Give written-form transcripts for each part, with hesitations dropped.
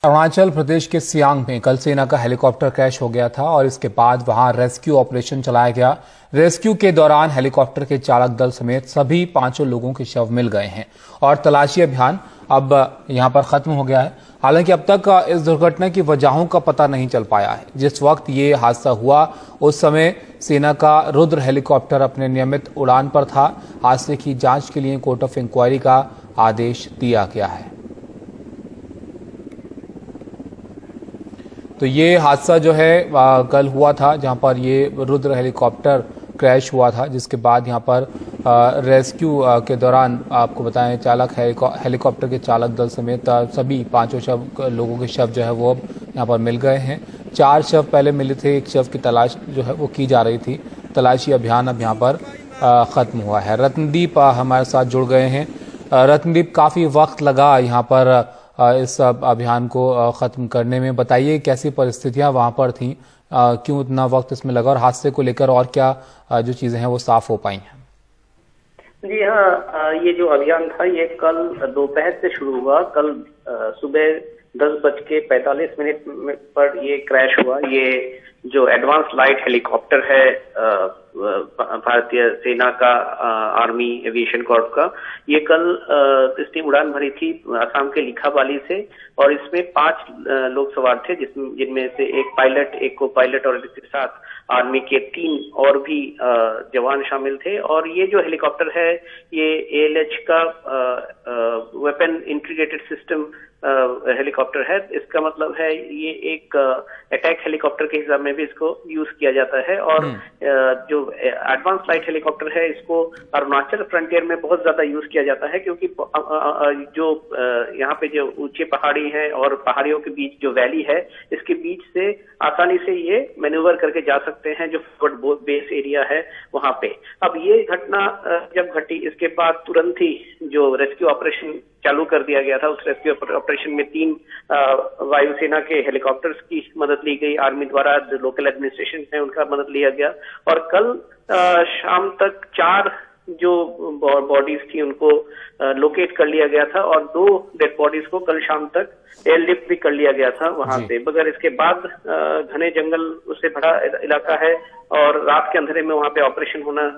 अरुणाचल प्रदेश के सियांग में कल सेना का हेलीकॉप्टर क्रैश हो गया था और इसके बाद वहां रेस्क्यू ऑपरेशन चलाया गया। रेस्क्यू के दौरान हेलीकॉप्टर के चालक दल समेत सभी 5 लोगों के शव मिल गए हैं और तलाशी अभियान अब यहां पर खत्म हो गया है। हालांकि अब तक इस दुर्घटना की वजहों का पता नहीं चल पाया है। जिस वक्त ये हादसा हुआ उस समय सेना का रुद्र हेलीकॉप्टर अपने नियमित उड़ान पर था। हादसे की जांच के लिए कोर्ट ऑफ इंक्वायरी का आदेश दिया गया है। तो ये हादसा जो है कल हुआ था, जहां पर ये रुद्र हेलीकॉप्टर क्रैश हुआ था, जिसके बाद यहां पर रेस्क्यू के दौरान आपको बताएं हेलीकॉप्टर के चालक दल समेत सभी 5 लोगों के शव जो है वो अब यहां पर मिल गए हैं। 4 शव पहले मिले थे, एक शव की तलाश जो है वो की जा रही थी। तलाशी अभियान अब यहां पर खत्म हुआ है। रत्नदीप हमारे साथ जुड़ गए हैं। रत्नदीप, काफी वक्त लगा यहाँ पर इस अभियान को खत्म करने में। बताइए कैसी परिस्थितियां वहां पर थीं, क्यों इतना वक्त इसमें लगा और हादसे को लेकर और क्या जो चीजें हैं वो साफ हो पाई हैं? जी हाँ, ये जो अभियान था ये कल दोपहर से शुरू हुआ। कल सुबह 10:45 पर ये क्रैश हुआ। ये जो एडवांस लाइट हेलीकॉप्टर है भारतीय सेना का, आर्मी एविएशन कॉर्प का, ये कल इसने उड़ान भरी थी असम के लिखाबाली से और इसमें 5 लोग सवार थे, जिनमें से एक पायलट, एक को पायलट और इसके साथ आर्मी के 3 और भी जवान शामिल थे। और ये जो हेलीकॉप्टर है ये ALH का वेपन इंटीग्रेटेड सिस्टम हेलीकॉप्टर है। इसका मतलब है ये एक अटैक हेलीकॉप्टर के हिसाब में भी इसको यूज किया जाता है। और जो एडवांस लाइट हेलीकॉप्टर है इसको अरुणाचल फ्रंटियर में बहुत ज्यादा यूज किया जाता है, क्योंकि जो यहाँ पे जो ऊंचे पहाड़ी है और पहाड़ियों के बीच जो वैली है, इसके बीच से आसानी से ये मैन्यूवर करके जा सकते हैं, जो फॉरवर्ड बेस एरिया है वहां पे। अब ये घटना जब घटी इसके बाद तुरंत ही जो रेस्क्यू ऑपरेशन चालू कर दिया गया था, उस रेस्क्यू ऑपरेशन में 3 वायुसेना के हेलीकॉप्टर्स की मदद ली गई, आर्मी द्वारा जो लोकल एडमिनिस्ट्रेशन है उनका मदद लिया गया। और कल शाम तक 4 जो बॉडीज थी उनको लोकेट कर लिया गया था और 2 डेड बॉडीज को कल शाम तक एयरलिफ्ट भी कर लिया गया था वहां से। मगर इसके बाद घने जंगल उससे भरा इलाका है और रात के अंधेरे में वहां पे ऑपरेशन होना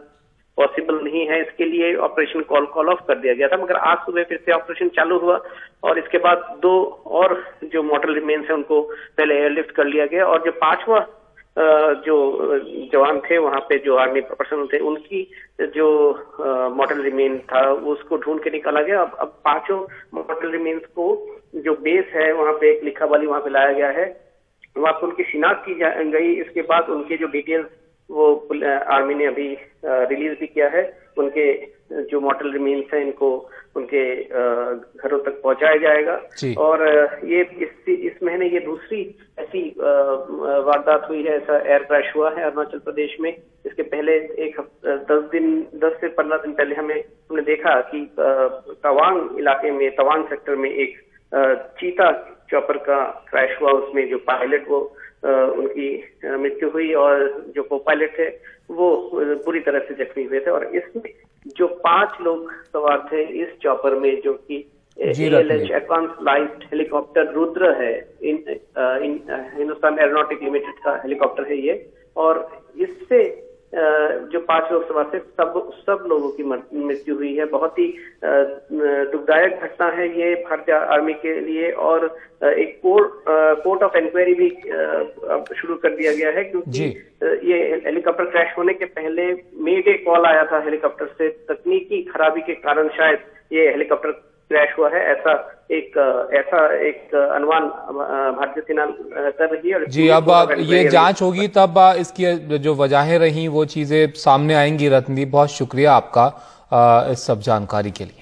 पॉसिबल नहीं है, इसके लिए ऑपरेशन कॉल ऑफ कर दिया गया था। मगर आज सुबह फिर से ऑपरेशन चालू हुआ और इसके बाद 2 और जो मॉर्टल रिमेन्स है उनको पहले एयरलिफ्ट कर लिया गया और जो 5वां जो जवान थे वहां पे, जो आर्मी पर्सनल थे, उनकी जो मॉर्टल रिमेन था उसको ढूंढ के निकाला गया। अब 5 मॉर्टल रिमेन्स को जो बेस है वहां पे एक लिखाबाली वहां पे लाया गया है, वहां पर उनकी शिनाख्त की गई। इसके बाद उनके जो डिटेल्स वो आर्मी ने अभी रिलीज भी किया है। उनके जो मॉर्टल रिमेन्स हैं इनको उनके घरों तक पहुंचाया जाएगा। और ये इस महीने ये दूसरी ऐसी वारदात हुई है, ऐसा एयर क्रैश हुआ है अरुणाचल प्रदेश में। इसके पहले 10 से 15 दिन पहले हमने देखा कि तवांग इलाके में, तवांग सेक्टर में एक चीता चॉपर का क्रैश हुआ। उसमें जो पायलट उनकी मृत्यु हुई और जो को पायलट थे वो बुरी तरह से जख्मी हुए थे। और इसमें जो 5 लोग सवार थे इस चॉपर में, जो कि ALH advance light helicopter Rudra है, हिंदुस्तान एरोनॉटिक लिमिटेड का हेलीकॉप्टर है ये। और इससे जो 5 लोग सवार थे सब लोगों की मृत्यु हुई है। बहुत ही दुखदायक घटना है ये भारतीय आर्मी के लिए। और एक कोर्ट ऑफ इंक्वायरी भी शुरू कर दिया गया है, क्योंकि ये हेलीकॉप्टर क्रैश होने के पहले मेडे कॉल आया था हेलीकॉप्टर से। तकनीकी खराबी के कारण शायद ये हेलीकॉप्टर क्रैश हुआ है, ऐसा एक अनुमान भारतीय सेना कर रही है। जी, अब ये जांच होगी तब इसकी जो वजहें रही वो चीजें सामने आएंगी। रत्नदीप, बहुत शुक्रिया आपका इस सब जानकारी के लिए।